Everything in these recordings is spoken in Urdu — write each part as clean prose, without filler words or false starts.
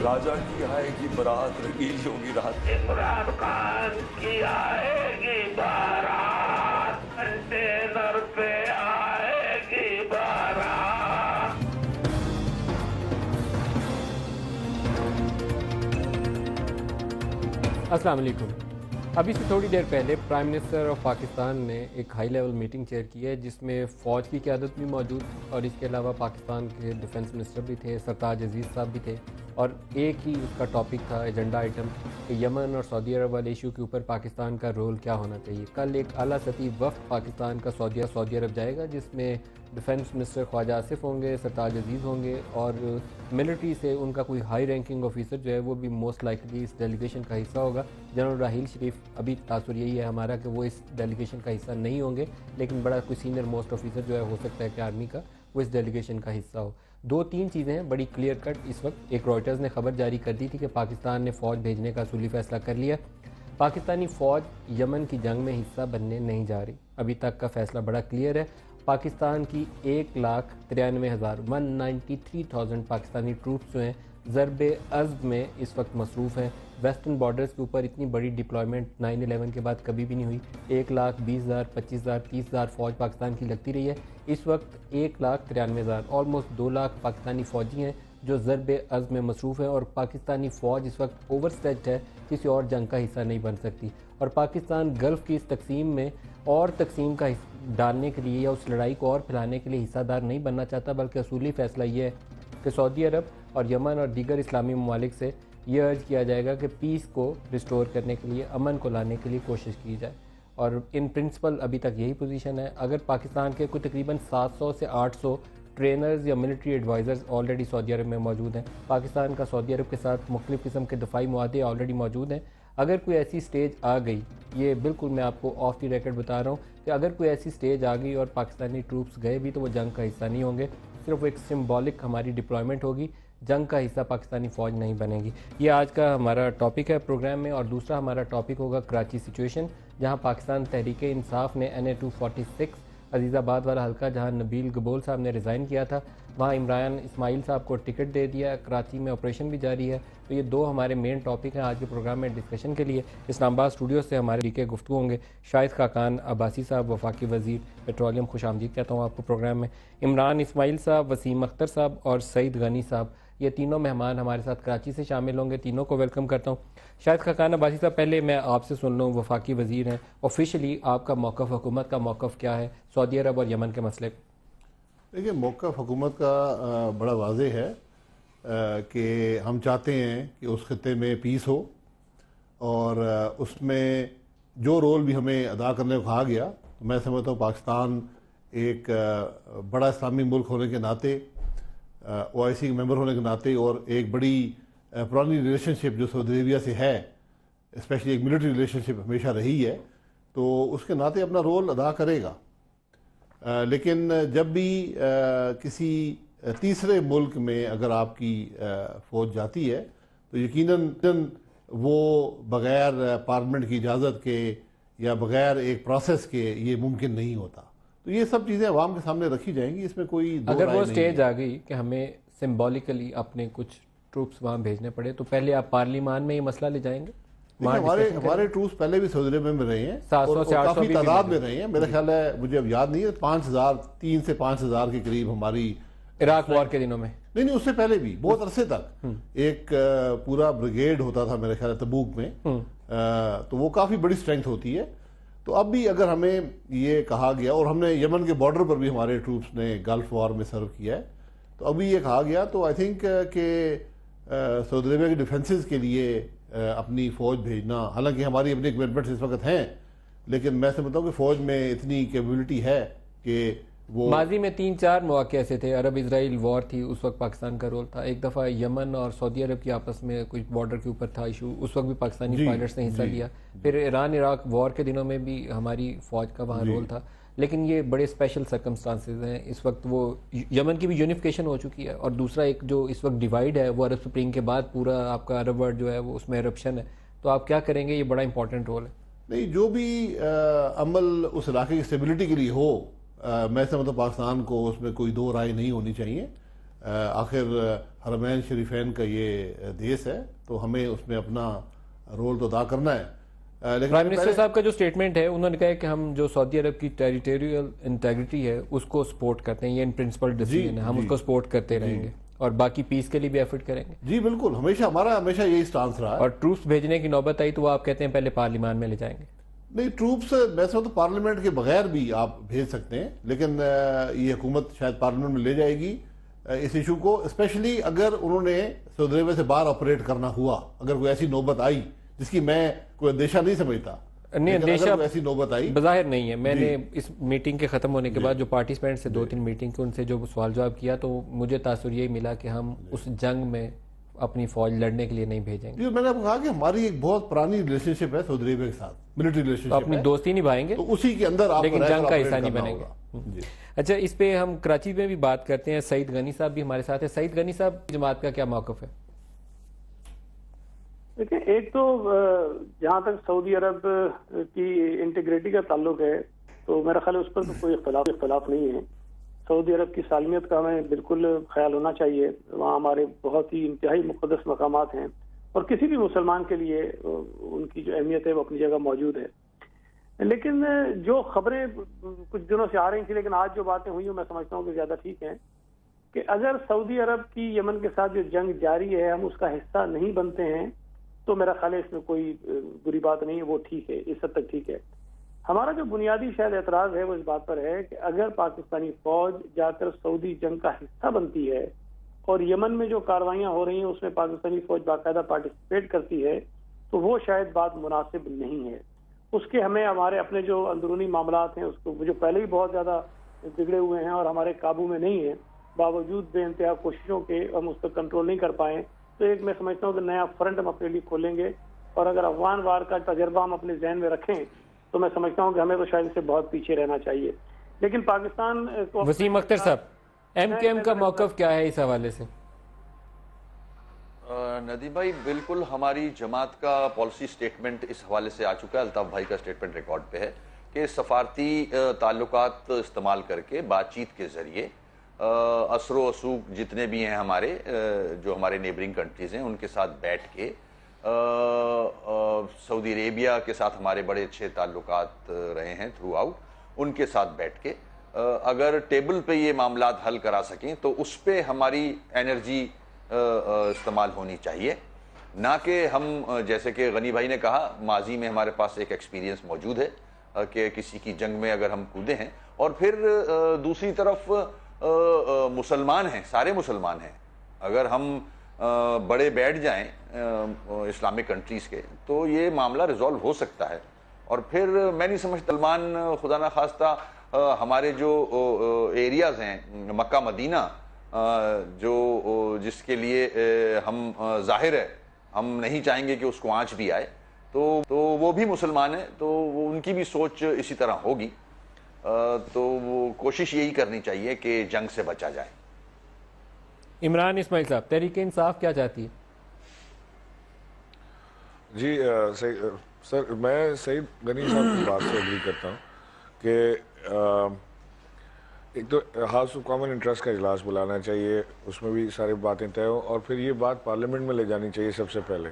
راجا کی آئے گی برات، رنگیلیوں کی رات، عمران خان کی آئے گی بارات، کنٹینر پہ آئے گی بارات۔ السلام علیکم۔ ابھی سے تھوڑی دیر پہلے پرائم منسٹر آف پاکستان نے ایک ہائی لیول میٹنگ چیئر کی ہے، جس میں فوج کی قیادت بھی موجود اور اس کے علاوہ پاکستان کے ڈیفنس منسٹر بھی تھے، سرتاج عزیز صاحب بھی تھے، اور ایک ہی اس کا ٹاپک تھا، ایجنڈا آئٹم، کہ یمن اور سعودی عرب والے ایشو کے اوپر پاکستان کا رول کیا ہونا چاہیے۔ کل ایک اعلیٰ سطحی وفد پاکستان کا سعودی عرب جائے گا، جس میں ڈیفنس منسٹر خواجہ آصف ہوں گے، سرتاج عزیز ہوں گے، اور ملٹری سے ان کا کوئی ہائی رینکنگ آفیسر جو ہے وہ بھی موسٹ لائکلی اس ڈیلیگیشن کا حصہ ہوگا۔ جنرل راحیل شریف، ابھی تاثر یہی ہے ہمارا کہ وہ اس ڈیلیگیشن کا حصہ نہیں ہوں گے، لیکن بڑا کوئی سینئر موسٹ آفیسر جو ہے ہو سکتا ہے کہ آرمی کا وہ اس ڈیلیگیشن کا حصہ ہو۔ دو تین چیزیں ہیں بڑی کلیئر کٹ اس وقت۔ ایک روئٹرز نے خبر جاری کر دی تھی کہ پاکستان نے فوج بھیجنے کا اصولی فیصلہ کر لیا۔ پاکستانی فوج یمن کی جنگ میں حصہ بننے نہیں جا رہی، ابھی تک کا فیصلہ بڑا کلیئر ہے۔ پاکستان کی 1,93,193 پاکستانی ٹروپس جو ہیں ضرب عزم میں اس وقت مصروف ہیں۔ ویسٹرن بارڈرز کے اوپر اتنی بڑی ڈپلائمنٹ 9/11 کے بعد کبھی بھی نہیں ہوئی۔ 1,20,000 25,000 30,000 فوج پاکستان کی لگتی رہی ہے۔ اس وقت 1,93,000 آلموسٹ 2 لاکھ پاکستانی فوجی ہیں جو ضرب عزم میں مصروف ہیں، اور پاکستانی فوج اس وقت اوور اسٹریچڈ ہے، کسی اور جنگ کا حصہ نہیں بن سکتی، اور پاکستان گلف کی اس تقسیم میں اور تقسیم کا ڈالنے کے لیے یا اس لڑائی کو اور پھیلانے کے لیے حصہ دار نہیں بننا چاہتا، بلکہ اصولی فیصلہ یہ ہے کہ سعودی عرب اور یمن اور دیگر اسلامی ممالک سے یہ عرض کیا جائے گا کہ پیس کو ریسٹور کرنے کے لیے، امن کو لانے کے لیے کوشش کی جائے، اور ان پرنسپل ابھی تک یہی پوزیشن ہے۔ اگر پاکستان کے کوئی تقریباً 700 سے 800 ٹرینرز یا ملٹری ایڈوائزرز آلریڈی سعودی عرب میں موجود ہیں، پاکستان کا سعودی عرب کے ساتھ مختلف قسم کے دفاعی معاہدے آلریڈی موجود ہیں۔ اگر کوئی ایسی سٹیج آ گئی، یہ بالکل میں آپ کو آف دی ریکارڈ بتا رہا ہوں کہ اگر کوئی ایسی سٹیج آ گئی اور پاکستانی ٹروپس گئے بھی تو وہ جنگ کا حصہ نہیں ہوں گے، صرف ایک سمبولک ہماری ڈپلائمنٹ ہوگی، جنگ کا حصہ پاکستانی فوج نہیں بنے گی۔ یہ آج کا ہمارا ٹاپک ہے پروگرام میں، اور دوسرا ہمارا ٹاپک ہوگا کراچی سچویشن، جہاں پاکستان تحریک انصاف نے NA-246 عزیز آباد والا حلقہ، جہاں نبیل گبول صاحب نے ریزائن کیا تھا، وہاں عمران اسماعیل صاحب کو ٹکٹ دے دیا۔ کراچی میں آپریشن بھی جاری ہے۔ تو یہ دو ہمارے مین ٹاپک ہیں آج کے پروگرام میں ڈسکشن کے لیے۔ اسلام آباد اسٹوڈیو سے ہمارے لیے گفتگو ہوں گے شاہد خاقان عباسی صاحب، وفاقی وزیر پیٹرولیم، خوش آمدید کہتا ہوں آپ کو پروگرام میں۔ عمران اسماعیل صاحب، وسیم اختر صاحب اور سعید غنی صاحب، یہ تینوں مہمان ہمارے ساتھ کراچی سے شامل ہوں گے، تینوں کو ویلکم کرتا ہوں۔ شاہد خاقان عباسی صاحب، پہلے میں آپ سے سن لوں، وفاقی وزیر ہیں، آفیشلی آپ کا موقف، حکومت کا موقف کیا ہے سعودی عرب اور یمن کے مسئلے؟ دیکھیے، موقف حکومت کا بڑا واضح ہے کہ ہم چاہتے ہیں کہ اس خطے میں پیس ہو، اور اس میں جو رول بھی ہمیں ادا کرنے کو کہا گیا، میں سمجھتا ہوں پاکستان ایک بڑا اسلامی ملک ہونے کے ناطے، OIC کے ممبر ہونے کے ناطے، اور ایک بڑی پرانی ریلیشن شپ جو سعودی عربیہ سے ہے، اسپیشلی ایک ملٹری ریلیشن شپ ہمیشہ رہی ہے، تو اس کے ناطے اپنا رول ادا کرے گا۔ لیکن جب بھی کسی تیسرے ملک میں اگر آپ کی فوج جاتی ہے تو یقیناً وہ بغیر پارلیمنٹ کی اجازت کے یا بغیر ایک پروسیس کے یہ ممکن نہیں ہوتا۔ تو یہ سب چیزیں عوام کے سامنے رکھی جائیں گی، اس میں کوئی دو اگر رائے وہ نہیں سٹیج ہے۔ آ گئی کہ ہمیں سمبولیکلی اپنے کچھ ٹروپس وہاں بھیجنے پڑے، تو پہلے آپ پارلیمان میں یہ مسئلہ لے جائیں گے؟ ہمارے ٹروپس پہلے بھی سعودی عرب میں رہے ہیں، 700 سے 800 کافی تعداد میں رہے ہیں، میرا خیال ہے، مجھے اب یاد نہیں ہے، 5,000 3 سے 5,000 کے قریب ہماری عراق وار کے دنوں میں، نہیں اس سے پہلے بھی بہت عرصے تک ایک پورا بریگیڈ ہوتا تھا میرے خیال ہے تبوک میں، تو وہ کافی بڑی اسٹرینتھ ہوتی ہے۔ تو اب بھی اگر ہمیں یہ کہا گیا، اور ہم نے یمن کے بارڈر پر بھی ہمارے ٹروپس نے گلف وار میں سرو کیا ہے، تو ابھی یہ کہا گیا، تو آئی تھنک کہ سعودی عربیہ کے ڈیفنسز کے لیے اپنی فوج بھیجنا، حالانکہ ہماری اپنی کمٹمنٹس اس وقت ہیں، لیکن میں سمجھتا ہوں کہ فوج میں اتنی کیپیبلٹی ہے کہ وہ ماضی میں 3-4 مواقع ایسے تھے، عرب اسرائیل وار تھی، اس وقت پاکستان کا رول تھا، ایک دفعہ یمن اور سعودی عرب کی آپس میں کچھ بارڈر کے اوپر تھا ایشو، اس وقت بھی پاکستانی پائلٹس نے حصہ لیا، پھر ایران عراق وار کے دنوں میں بھی ہماری فوج کا وہاں رول تھا، لیکن یہ بڑے اسپیشل سرکمسٹانسز ہیں۔ اس وقت وہ یمن کی بھی یونیفیکیشن ہو چکی ہے، اور دوسرا ایک جو اس وقت ڈیوائیڈ ہے وہ عرب سپرنگ کے بعد پورا آپ کا عرب ورلڈ جو ہے وہ اس میں ایرپشن ہے، تو آپ کیا کریں گے؟ یہ بڑا امپورٹنٹ رول ہے۔ نہیں، جو بھی عمل اس علاقے کی اسٹیبلٹی کے لیے ہو، میں سمجھتا ہوں پاکستان کو اس میں کوئی دو رائے نہیں ہونی چاہیے۔ آخر حرمین شریفین کا یہ دیس ہے تو ہمیں اس میں اپنا رول تو ادا کرنا ہے. لیکن پرائم منسٹر صاحب کا جو سٹیٹمنٹ ہے انہوں نے کہا ہے کہ ہم جو سعودی عرب کی ٹیریٹوریل انٹیگریٹی ہے اس کو سپورٹ کرتے ہیں, یہ ان پرنسپل ڈیسیژن ہے, ہم اس کو سپورٹ کرتے رہیں گے اور باقی پیس کے لیے بھی ایفرٹ کریں گے. جی بالکل, ہمیشہ یہی سٹانس رہا ہے. اور ٹروپس بھیجنے کی نوبت آئی تو وہ آپ کہتے ہیں پہلے پارلیمان میں لے جائیں گے. نہیں, ٹروپس ویسے تو پارلیمنٹ کے بغیر بھی آپ بھیج سکتے ہیں, لیکن یہ حکومت شاید پارلیمنٹ میں لے جائے گی اس ایشو کو, اسپیشلی اگر انہوں نے سعودی عربیہ سے باہر آپریٹ کرنا ہوا, اگر کوئی ایسی نوبت آئی جس کی میں کوئی اندیشہ نہیں سمجھتا. نہیں, اندیشہ ایسی نوبت آئی بظاہر نہیں ہے. میں نے اس میٹنگ کے ختم ہونے کے بعد جو پارٹیسپینٹ سے 2-3 میٹنگ کے ان سے جو سوال جواب کیا تو مجھے تاثر یہی ملا کہ ہم اس جنگ میں اپنی فوج لڑنے کے لیے نہیں بھیجیں گے. میں نے آپ کو کہا کہ ہماری ایک بہت پرانی ریلیشن شپ ہے سعودی عربیہ کے ساتھ, ملٹری ریلیشن شپ, اپنی دوستی نبھائیں گے تو اسی کے اندر آپ لیکن جنگ کا حصہ نہیں بنیں گے. اچھا, اس پہ ہم کراچی میں بھی بات کرتے ہیں. سعید غنی صاحب بھی ہمارے ساتھ ہیں. سعید غنی صاحب, جماعت کا کیا موقف ہے؟ دیکھیں, ایک تو جہاں تک سعودی عرب کی انٹیگریٹی کا تعلق ہے تو میرا خیال ہے اس پر تو کوئی اختلاف نہیں ہے. سعودی عرب کی سالمیت کا ہمیں بالکل خیال ہونا چاہیے. وہاں ہمارے بہت ہی انتہائی مقدس مقامات ہیں اور کسی بھی مسلمان کے لیے ان کی جو اہمیت ہے وہ اپنی جگہ موجود ہے. لیکن جو خبریں کچھ دنوں سے آ رہی تھیں, لیکن آج جو باتیں ہوئی ہیں میں سمجھتا ہوں کہ زیادہ ٹھیک ہیں, کہ اگر سعودی عرب کی یمن کے ساتھ جو جنگ جاری ہے ہم اس کا حصہ نہیں بنتے ہیں تو میرا خیال ہے اس میں کوئی بری بات نہیں ہے, وہ ٹھیک ہے, اس حد تک ٹھیک ہے. ہمارا جو بنیادی شاید اعتراض ہے وہ اس بات پر ہے کہ اگر پاکستانی فوج جا کر سعودی جنگ کا حصہ بنتی ہے اور یمن میں جو کاروائیاں ہو رہی ہیں اس میں پاکستانی فوج باقاعدہ پارٹیسپیٹ کرتی ہے تو وہ شاید بات مناسب نہیں ہے. اس کے ہمیں ہمارے اپنے جو اندرونی معاملات ہیں اس کو جو پہلے ہی بہت زیادہ بگڑے ہوئے ہیں اور ہمارے قابو میں نہیں ہیں, باوجود بے انتہا کوششوں کے ہم اس پر کنٹرول نہیں کر پائے, تو ایک میں سمجھتا ہوں کہ نیا فرنٹ ہم اپنے لیے کھولیں گے. اور اگر افغان وار کا تجربہ ہم اپنے ذہن میں رکھیں تو میں سمجھتا ہوں کہ ہمیں تو شاید اس سے بہت پیچھے رہنا چاہیے. لیکن پاکستان کو وسیم اختر صاحب, ایم کے ایم کا موقف کیا ہے اس حوالے سے؟ ندیم بھائی, بالکل ہماری جماعت کا پالیسی سٹیٹمنٹ اس حوالے سے آ چکا ہے. الطاف بھائی کا سٹیٹمنٹ ریکارڈ پہ ہے کہ سفارتی تعلقات استعمال کر کے بات چیت کے ذریعے اثر و رسوخ جتنے بھی ہیں ہمارے جو ہمارے نیبرنگ کنٹریز ہیں ان کے ساتھ بیٹھ کے, سعودی عربیہ کے ساتھ ہمارے بڑے اچھے تعلقات رہے ہیں تھرو آؤٹ, ان کے ساتھ بیٹھ کے اگر ٹیبل پہ یہ معاملات حل کرا سکیں تو اس پہ ہماری انرجی استعمال ہونی چاہیے, نہ کہ ہم جیسے کہ غنی بھائی نے کہا ماضی میں ہمارے پاس ایک ایکسپیرینس موجود ہے کہ کسی کی جنگ میں اگر ہم کودے ہیں اور پھر دوسری طرف مسلمان ہیں, سارے مسلمان ہیں, اگر ہم بڑے بیٹھ جائیں اسلامک کنٹریز کے تو یہ معاملہ ریزالو ہو سکتا ہے. اور پھر میں نہیں سمجھتا سلمان خدا نہ خواستہ ہمارے جو ایریاز ہیں مکہ مدینہ جو جس کے لیے ہم ظاہر ہے ہم نہیں چاہیں گے کہ اس کو آنچ بھی آئے, تو وہ بھی مسلمان ہیں, تو وہ ان کی بھی سوچ اسی طرح ہوگی. تو وہ کوشش یہی کرنی چاہیے کہ جنگ سے بچا جائے. عمران اسماعیل صاحب, تحریک انصاف کیا چاہتی ہے؟ جی سر, میں سعید غنی صاحب کی بات سے اگری کرتا ہوں کہ ایک تو ہاؤس آف کامن انٹرسٹ کا اجلاس بلانا چاہیے, اس میں بھی ساری باتیں طے ہوں اور پھر یہ بات پارلیمنٹ میں لے جانی چاہیے سب سے پہلے.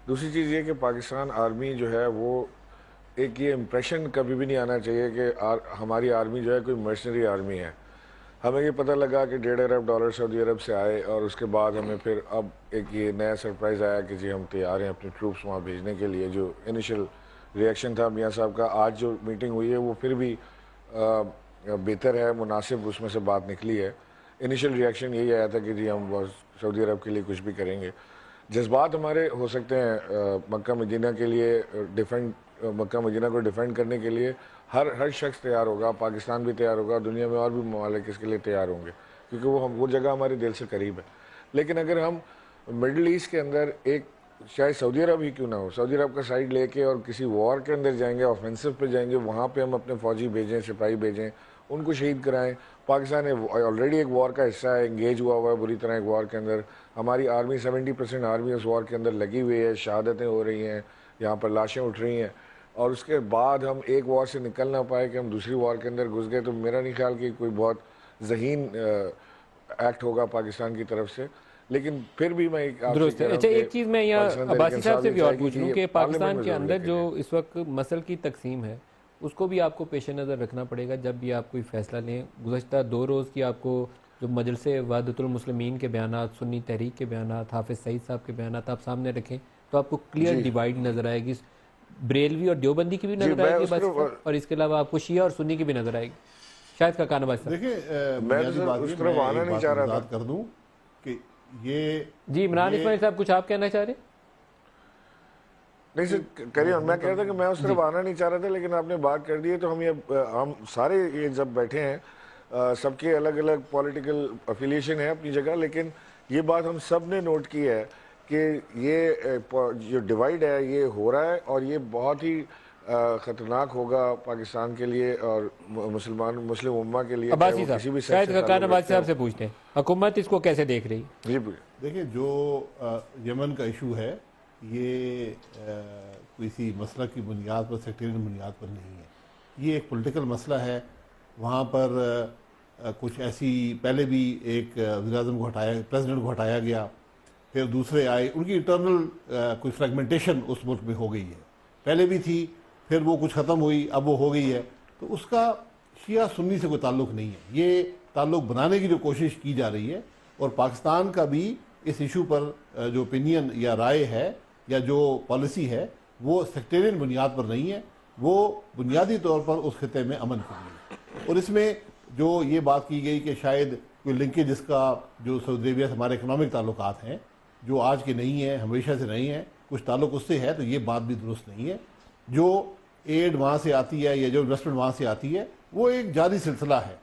دوسری چیز یہ کہ پاکستان آرمی جو ہے وہ ایک یہ امپریشن کبھی بھی نہیں آنا چاہیے کہ ہماری آرمی جو ہے کوئی مرسنری آرمی ہے. ہمیں یہ پتہ لگا کہ $1.5 ارب سعودی عرب سے آئے اور اس کے بعد ہمیں پھر اب ایک یہ نیا سرپرائز آیا کہ جی ہم تیار ہیں اپنی ٹروپس وہاں بھیجنے کے لیے. جو انیشل ریئیکشن تھا میاں صاحب کا, آج جو میٹنگ ہوئی ہے وہ پھر بھی بہتر ہے, مناسب اس میں سے بات نکلی ہے. انیشل ریئیکشن یہی آیا تھا کہ جی ہم سعودی عرب کے لیے کچھ بھی کریں گے. جذبات ہمارے ہو سکتے ہیں مکہ مدینہ کے لیے مکہ مدینہ کو ڈیفینڈ کرنے کے لیے ہر شخص تیار ہوگا, پاکستان بھی تیار ہوگا, دنیا میں اور بھی ممالک اس کے لیے تیار ہوں گے کیونکہ وہ جگہ ہمارے دل سے قریب ہے. لیکن اگر ہم مڈل ایسٹ کے اندر ایک چاہے سعودی عرب ہی کیوں نہ ہو, سعودی عرب کا سائڈ لے کے اور کسی وار کے اندر جائیں گے, آفینسو پہ جائیں گے, وہاں پہ ہم اپنے فوجی بھیجیں, سپاہی بھیجیں, ان کو شہید کرائیں. پاکستان آلریڈی ایک وار کا حصہ ہے, انگیج ہوا ہوا ہے بری طرح ایک وار کے اندر. ہماری آرمی 70% آرمی اس وار کے اندر لگی ہوئی ہے, شہادتیں ہو رہی ہیں, یہاں پر لاشیں اٹھ رہی ہیں, اور اس کے بعد ہم ایک وار سے نکل نہ پائے کہ ہم دوسری وار کے اندر گھس گئے, تو میرا نہیں خیال کہ کوئی بہت ذہین ایکٹ ہوگا پاکستان کی طرف سے. لیکن پھر بھی میں درست ہے. اچھا ایک چیز میں یہاں عباسی صاحب سے بھی اور پوچھ لوں کہ پاکستان کے اندر جو اس وقت مسل کی تقسیم ہے اس کو بھی آپ کو پیش نظر رکھنا پڑے گا جب بھی آپ کوئی فیصلہ لیں. گزشتہ 2 روز کی آپ کو جو مجلس وحدت المسلمین کے بیانات، سنی تحریک کے بیانات، حافظ سعید صاحب کے بیانات آپ سامنے رکھیں تو آپ کو کلیئر ڈیوائیڈ نظر آئے گی. بریلوی اور دیوبندی کی بھی نظر آئے گی بس، اور اس کے علاوہ آپ کو شیعہ اور سنی کی بھی نظر آئے گی. شاید کا کانا بات دیکھیں میں اس طرف آنا نہیں چاہ رہا کر دوں کہ یہ جی عمران اسماعیل صاحب کچھ آپ کہنا چاہ رہے ہیں؟ نہیں سر کریے. میں کہہ رہا تھا کہ میں اس طرف آنا نہیں چاہ رہا تھا لیکن آپ نے بات کر دی ہے تو ہم سارے یہ جب بیٹھے ہیں سب کے الگ الگ پولیٹیکل افیلیشن ہے اپنی جگہ، لیکن یہ بات ہم سب نے نوٹ کی ہے کہ یہ جو ڈیوائیڈ ہے یہ ہو رہا ہے اور یہ بہت ہی خطرناک ہوگا پاکستان کے لیے اور مسلم امہ کے لیے. عباسی صاحب شاید خاکان عباسی صاحب سے پوچھتے ہیں حکومت اس کو کیسے دیکھ رہی؟ جی دیکھیں جو یمن کا ایشو ہے یہ کسی مسئلہ کی بنیاد پر، سیکٹیرین بنیاد پر نہیں ہے. یہ ایک پولیٹیکل مسئلہ ہے. وہاں پر کچھ ایسی پہلے بھی ایک وزیر اعظم کو ہٹایا، پریزیڈنٹ کو ہٹایا گیا، پھر دوسرے آئے. ان کی انٹرنل کوئی فریگمنٹیشن اس ملک میں ہو گئی ہے، پہلے بھی تھی پھر وہ کچھ ختم ہوئی اب وہ ہو گئی ہے. تو اس کا شیعہ سنی سے کوئی تعلق نہیں ہے. یہ تعلق بنانے کی جو کوشش کی جا رہی ہے، اور پاکستان کا بھی اس ایشو پر جو اوپینین یا رائے ہے یا جو پالیسی ہے وہ سیکٹیرین بنیاد پر نہیں ہے، وہ بنیادی طور پر اس خطے میں امن کے لیے. اور اس میں جو یہ بات کی گئی کہ شاید کوئی لنکیج اس کا جو سعودی عربیہ سے ہمارے اکنامک تعلقات ہیں جو آج کے نہیں ہیں، ہمیشہ سے نہیں ہیں، کچھ تعلق اس سے ہے، تو یہ بات بھی درست نہیں ہے. جو ایڈ وہاں سے آتی ہے یا جو انویسٹمنٹ وہاں سے آتی ہے وہ ایک جاری سلسلہ ہے.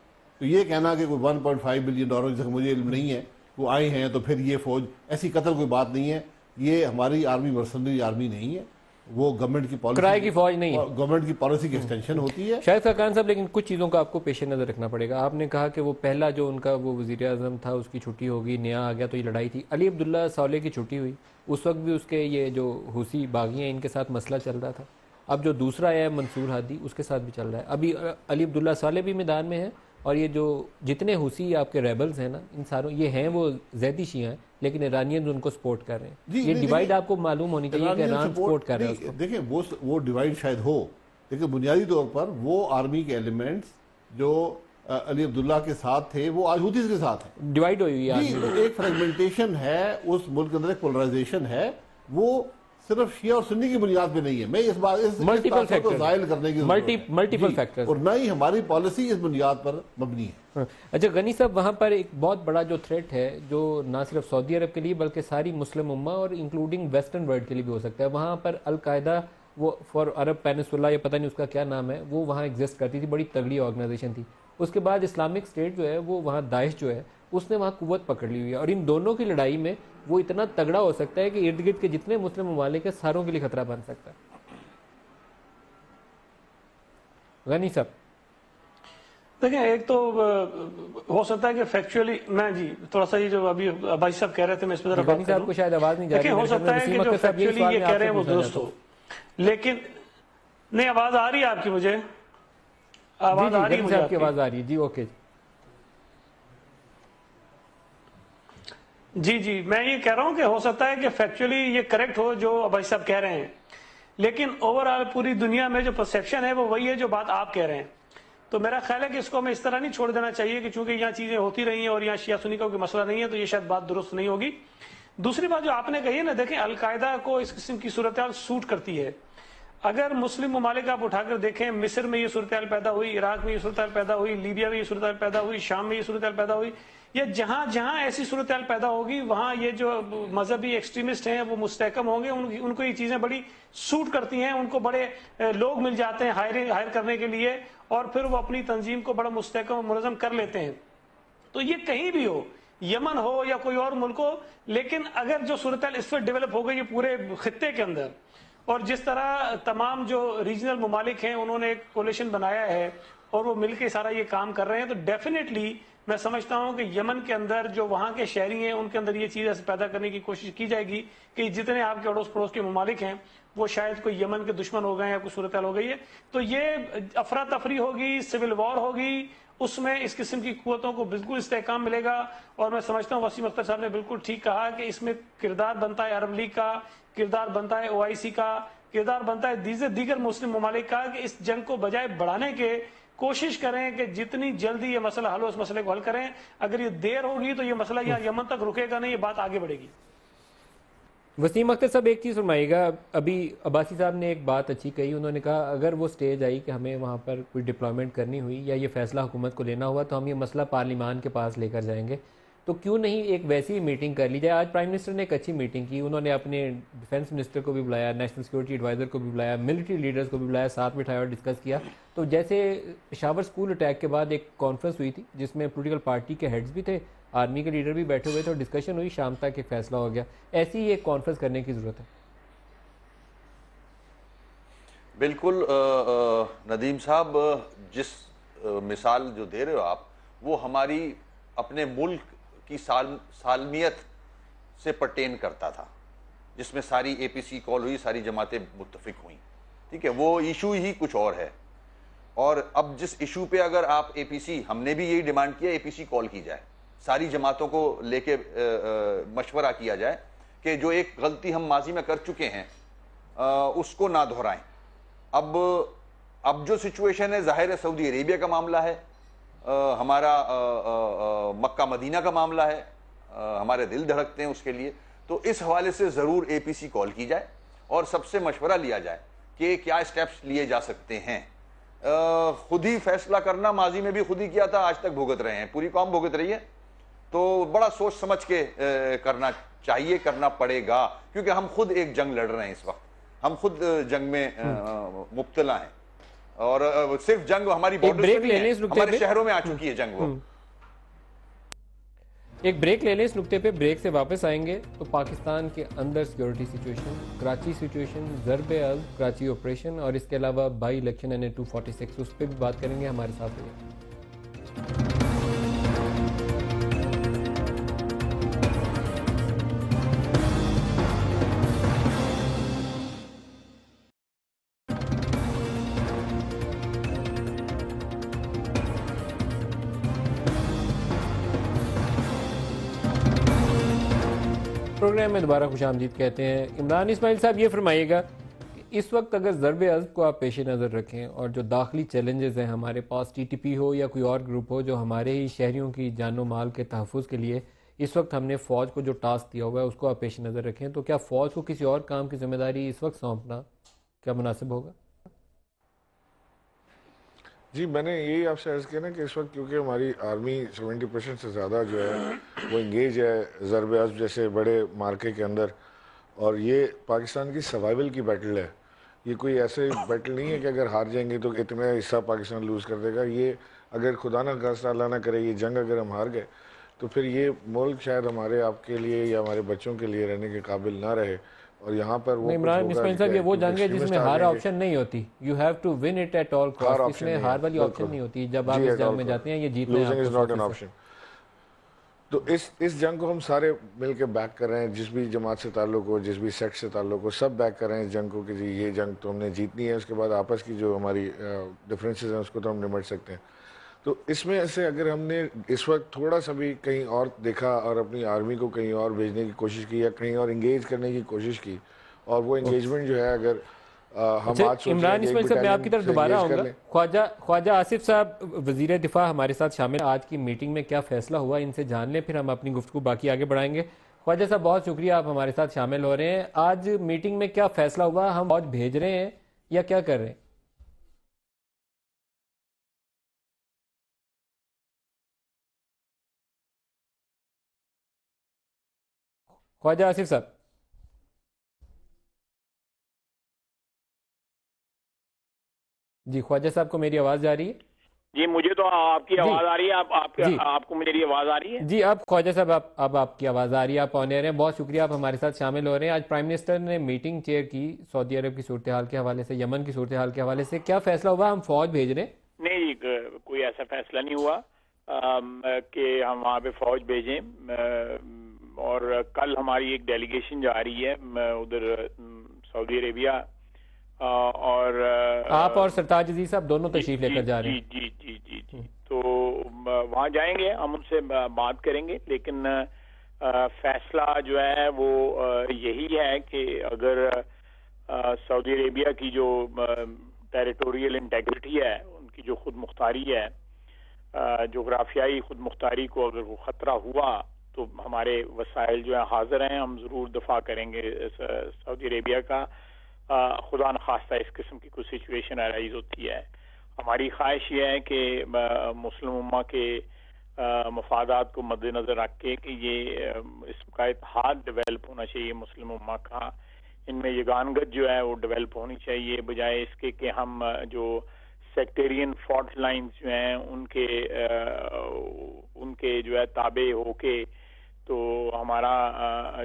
تو یہ کہنا کہ کوئی 1.5 بلین ڈالر جس کا مجھے علم نہیں ہے وہ آئے ہیں تو پھر یہ فوج، ایسی قطر کوئی بات نہیں ہے. یہ ہماری آرمی مرسنری آرمی نہیں ہے، وہ گورنمنٹ کی پالیسی، کرائے کی فوج نہیں ہے، گورنمنٹ کی پالیسی کی ایکسٹینشن ہوتی ہے. شاید خاکان صاحب لیکن کچھ چیزوں کا آپ کو پیش نظر رکھنا پڑے گا. آپ نے کہا کہ وہ پہلا جو ان کا وہ وزیر اعظم تھا اس کی چھٹی ہوگی، نیا آ گیا تو یہ لڑائی تھی. علی عبداللہ صالح کی چھٹی ہوئی، اس وقت بھی اس کے یہ جو حوثی باغی ہیں ان کے ساتھ مسئلہ چل رہا تھا. اب جو دوسرا ہے منصور ہادی اس کے ساتھ بھی چل رہا ہے. ابھی علی عبداللہ صالح بھی میدان میں ہے، اور یہ جو جتنے حوثی آپ کے ریبلز ہیں نا ان ساروں یہ ہیں وہ زیدی شیعہ ہیں لیکن ایرانینز ان کو سپورٹ کر رہے ہیں. یہ ڈیوائیڈ آپ کو معلوم ہونی چاہیے کہ ایران سپورٹ کر رہے ہیں. دیکھیں وہ ڈیوائیڈ شاید ہو لیکن بنیادی طور پر وہ آرمی کے ایلیمنٹس جو علی عبداللہ کے ساتھ تھے وہ آج حوثیز کے ساتھ ہیں. ڈیوائیڈ ہوئی ہے، ایک فریگمنٹیشن ہے اس ملک کے اندر، ایک پولرائزیشن ہے، وہ صرف شیعہ اور سنی کی بنیاد پہ نہیں ہے. میں اس بات کو ظاہر کرنے کی ملٹیپل فیکٹر، اور نہ ہی ہماری پالیسی اس بنیاد پر مبنی ہے. اچھا غنی صاحب وہاں پر ایک بہت بڑا جو تھریٹ ہے جو نہ صرف سعودی عرب کے لیے بلکہ ساری مسلم امہ اور انکلوڈنگ ویسٹرن ورلڈ کے لیے بھی ہو سکتا ہے. وہاں پر القاعدہ وہ فار عرب پینسولا یا پتہ نہیں اس کا کیا نام ہے، وہ وہاں ایگزسٹ کرتی تھی، بڑی تگڑی آرگنائزیشن تھی. اس کے بعد اسلامک اسٹیٹ جو ہے وہ وہاں داعش جو ہے اس نے وہاں قوت پکڑ لی ہوئی ہے، اور ان دونوں کی لڑائی میں وہ اتنا تگڑا ہو سکتا ہے کہ ارد گرد کے جتنے مسلم ممالک ہیں ساروں کے لیے خطرہ بن سکتا ہے. غنی صاحب دیکھیں ایک تو ہو سکتا ہے کہ فیکچولی میں جی تھوڑا سا یہ جو ابھی عباسی صاحب کہہ رہے تھے میں اس پہ غنی صاحب کو شاید آواز نہیں جا رہی، ہو سکتا ہے کہ جو فیکچولی یہ کہہ رہے ہیں وہ درست ہو، لیکن نہیں آواز آ رہی ہے آپ کی؟ مجھے آواز آ رہی ہے، آپ کی آواز آ رہی ہے جی. اوکے جی میں یہ کہہ رہا ہوں کہ ہو سکتا ہے کہ فیکچولی یہ کریکٹ ہو جو عباسی صاحب کہہ رہے ہیں، لیکن اوورآل پوری دنیا میں جو پرسیپشن ہے وہ وہی ہے جو بات آپ کہہ رہے ہیں. تو میرا خیال ہے کہ اس کو ہمیں اس طرح نہیں چھوڑ دینا چاہیے کہ چونکہ یہاں چیزیں ہوتی رہی ہیں اور یہاں شیعہ سنی کا کوئی مسئلہ نہیں ہے تو یہ شاید بات درست نہیں ہوگی. دوسری بات جو آپ نے کہی ہے نا، دیکھیں القاعدہ کو اس قسم کی صورتحال سوٹ کرتی ہے. اگر مسلم ممالک آپ اٹھا کر دیکھیں، مصر میں یہ صورتحال پیدا ہوئی، عراق میں یہ صورتحال پیدا ہوئی، لیبیا میں یہ صورتحال پیدا ہوئی، شام میں یہ صورتحال پیدا ہوئی، یا جہاں جہاں ایسی صورتحال پیدا ہوگی وہاں یہ جو مذہبی ایکسٹریمسٹ ہیں وہ مستحکم ہوں گے. ان کو یہ چیزیں بڑی سوٹ کرتی ہیں، ان کو بڑے لوگ مل جاتے ہیں ہائر کرنے کے لیے، اور پھر وہ اپنی تنظیم کو بڑا مستحکم اور منظم کر لیتے ہیں. تو یہ کہیں بھی ہو، یمن ہو یا کوئی اور ملک ہو، لیکن اگر جو صورتحال اس پر ڈیولپ ہو گئی ہے پورے خطے کے اندر، اور جس طرح تمام جو ریجنل ممالک ہیں انہوں نے ایک کولیشن بنایا ہے اور وہ مل کے سارا یہ کام کر رہے ہیں، تو ڈیفینیٹلی میں سمجھتا ہوں کہ یمن کے اندر جو وہاں کے شہری ہیں ان کے اندر یہ چیز ایسے پیدا کرنے کی کوشش کی جائے گی کہ جتنے آپ کے اڑوس پڑوس کے ممالک ہیں وہ شاید کوئی یمن کے دشمن ہو گئے یا کوئی صورتحال ہو گئی ہے، تو یہ افراتفری ہوگی، سول وار ہوگی، اس میں اس قسم کی قوتوں کو بالکل استحکام ملے گا. اور میں سمجھتا ہوں وسیم اختر صاحب نے بالکل ٹھیک کہا کہ اس میں کردار بنتا ہے عرب لیگ کا، کردار بنتا ہے OIC کا، کردار بنتا ہے دیگر مسلم ممالک کا کہ اس جنگ کو بجائے بڑھانے کے کوشش کریں کہ جتنی جلدی یہ مسئلہ حل ہو اس مسئلے کو حل کریں. اگر یہ دیر ہوگی تو یہ مسئلہ یہاں یمن تک رکے گا نہیں، یہ بات آگے بڑھے گی. وسیم اختر صاحب ایک چیز فرمائیے گا، ابھی عباسی صاحب نے ایک بات اچھی کہی، انہوں نے کہا اگر وہ سٹیج آئی کہ ہمیں وہاں پر کوئی ڈپلائمنٹ کرنی ہوئی یا یہ فیصلہ حکومت کو لینا ہوا تو ہم یہ مسئلہ پارلیمان کے پاس لے کر جائیں گے، تو کیوں نہیں ایک ویسی میٹنگ کر لی جائے. آج پرائم منسٹر نے ایک اچھی میٹنگ کی، انہوں نے اپنے ڈیفنس منسٹر کو بھی بلایا، نیشنل سیکورٹی ایڈوائزر کو بھی بلایا، ملٹری لیڈرز کو بھی بلایا، ساتھ بٹھایا اور ڈسکس کیا. تو جیسے پشاور اسکول اٹیک کے بعد ایک کانفرنس ہوئی تھی جس میں پولیٹیکل پارٹی کے ہیڈز بھی تھے، آرمی کے لیڈر بھی بیٹھے ہوئے تھے اور ڈسکشن ہوئی، شام تک ایک فیصلہ ہو گیا. ایسی ہی ایک کانفرنس کرنے کی ضرورت ہے. بالکل ندیم صاحب، جس مثال جو دے رہے ہو آپ وہ ہماری اپنے ملک کی سالمیت سے پرٹین کرتا تھا، جس میں ساری APC کال ہوئی، ساری جماعتیں متفق ہوئیں. ٹھیک ہے، وہ ایشو ہی کچھ اور ہے. اور اب جس ایشو پہ اگر آپ APC، ہم نے بھی یہی ڈیمانڈ کیا APC کال کی جائے، ساری جماعتوں کو لے کے مشورہ کیا جائے کہ جو ایک غلطی ہم ماضی میں کر چکے ہیں اس کو نہ دہرائیں. اب جو سچویشن ہے ظاہر ہے سعودی عربیہ کا معاملہ ہے، ہمارا مکہ مدینہ کا معاملہ ہے، ہمارے دل دھڑکتے ہیں اس کے لیے. تو اس حوالے سے ضرور APC کال کی جائے اور سب سے مشورہ لیا جائے کہ کیا اسٹیپس لیے جا سکتے ہیں. خود ہی فیصلہ کرنا ماضی میں بھی خود ہی کیا تھا، آج تک بھگت رہے ہیں، پوری قوم بھگت رہی ہے. تو بڑا سوچ سمجھ کے کرنا چاہیے، کرنا پڑے گا، کیونکہ ہم خود ایک جنگ لڑ رہے ہیں اس وقت، ہم خود جنگ میں مبتلا ہیں. اور صرف جنگ ہماری بارڈر سے نہیں ہے، ہمارے شہروں میں آ چکی ہے جنگ. وہ ایک بریک لے لیں، اس نقطے پہ بریک سے واپس آئیں گے. تو پاکستان کے اندر سیکیورٹی سچویشن، کراچی سچویشن، ضرب عزم کراچی آپریشن اور اس کے علاوہ بائی الیکشن NA-246، اس پہ بھی بات کریں گے. ہمارے ساتھ رہیے. پروگرام میں دوبارہ خوش آمدید کہتے ہیں. عمران اسماعیل صاحب یہ فرمائیے گا کہ اس وقت اگر ضرب عزم کو آپ پیش نظر رکھیں اور جو داخلی چیلنجز ہیں ہمارے پاس، TTP ہو یا کوئی اور گروپ ہو جو ہمارے ہی شہریوں کی جان و مال کے تحفظ کے لیے اس وقت ہم نے فوج کو جو ٹاسک دیا ہوا ہے اس کو آپ پیش نظر رکھیں، تو کیا فوج کو کسی اور کام کی ذمہ داری اس وقت سونپنا کیا مناسب ہوگا؟ جی، میں نے یہی آپ سے عرض کیا نا کہ اس وقت کیونکہ ہماری آرمی 70% سے زیادہ جو ہے وہ انگیج ہے ضرب عزم جیسے بڑے مارکے کے اندر، اور یہ پاکستان کی سروائیول کی بیٹل ہے. یہ کوئی ایسے بیٹل نہیں ہے کہ اگر ہار جائیں گے تو اتنا حصہ پاکستان لوز کر دے گا. یہ اگر خدا نہ خواستہ اللہ نہ کرے یہ جنگ اگر ہم ہار گئے تو پھر یہ ملک شاید ہمارے آپ کے لیے یا ہمارے بچوں کے لیے رہنے کے قابل نہ رہے. اور یہاں پر وہ عمران اسماعیل صاحب یہ وہ جنگ ہے جس میں ہار آپشن نہیں ہوتی. You have to win it at all cost. اس میں ہار والی آپشن نہیں ہوتی. جب آپ اس جنگ میں جاتے ہیں یہ جیتنا ہے. تو اس جنگ کو ہم سارے مل کے بیک کر رہے ہیں، جس بھی جماعت سے تعلق ہو، جس بھی سیکٹ سے تعلق ہو، سب بیک کر رہے ہیں اس جنگ کو کہ جی یہ جنگ تو ہم نے جیتنی ہے. اس کے بعد آپس کی جو ہماری ڈفرینسز ہیں اس کو تو ہم نمٹ سکتے ہیں. تو اس میں سے اگر ہم نے اس وقت تھوڑا سا بھی کہیں اور دیکھا اور اپنی آرمی کو کہیں اور بھیجنے کی کوشش کی یا کہیں اور انگیج کرنے کی کوشش کی، اور وہ انگیجمنٹ جو ہے اگر ہم آج عمران اسماعیل صاحب میں آپ کی طرف دوبارہ آؤں گا. خواجہ آصف صاحب وزیر دفاع ہمارے ساتھ شامل. آج کی میٹنگ میں کیا فیصلہ ہوا ان سے جان لیں، پھر ہم اپنی گفتگو باقی آگے بڑھائیں گے. خواجہ صاحب بہت شکریہ آپ ہمارے ساتھ شامل ہو رہے ہیں. آج میٹنگ میں کیا فیصلہ ہوا، ہم فوج بھیج رہے ہیں یا کیا کر رہے ہیں؟ خواجہ آصف صاحب. جی خواجہ صاحب کو میری آواز جا رہی ہے؟ جی مجھے تو آپ کی آواز آ رہی ہے. آپ کو میری آواز آ رہی ہے؟ جی اب خواجہ صاحب اب آپ کی آواز آ رہی ہے، آپ آن ایئر ہیں. بہت شکریہ آپ ہمارے ساتھ شامل ہو رہے ہیں. آج پرائم منسٹر نے میٹنگ چیئر کی سعودی عرب کی صورتحال کے حوالے سے، یمن کی صورتحال کے حوالے سے. کیا فیصلہ ہوا، ہم فوج بھیج رہے ہیں؟ نہیں جی، کوئی ایسا فیصلہ نہیں ہوا. کہ ہم وہاں پہ فوج بھیجیں، اور کل ہماری ایک ڈیلیگیشن جا رہی ہے ادھر سعودی عربیہ، اور آپ اور سرتاج عزیز صاحب دونوں تشریف لے کر جا رہے ہیں؟ جی جی جی جی، تو وہاں جائیں گے، ہم ان سے بات کریں گے، لیکن فیصلہ جو ہے وہ یہی ہے کہ اگر سعودی عربیہ کی جو ٹیریٹوریل انٹیگریٹی ہے، ان کی جو خود مختاری ہے، جغرافیائی خود مختاری کو اگر وہ خطرہ ہوا تو ہمارے وسائل جو ہیں حاضر ہیں، ہم ضرور دفاع کریں گے سعودی عربیہ کا، خدا نخواستہ اس قسم کی کوئی سچویشن ارائز ہوتی ہے۔ ہماری خواہش یہ ہے کہ مسلم امہ کے مفادات کو مد نظر رکھ کے کہ یہ اس کا اتحاد ڈیولپ ہونا چاہیے مسلم امہ کا، ان میں یگانگت جو ہے وہ ڈیولپ ہونی چاہیے، بجائے اس کے کہ ہم جو سیکٹیرین فالٹ لائنز جو ہیں ان کے جو ہے تابع ہو کے تو ہمارا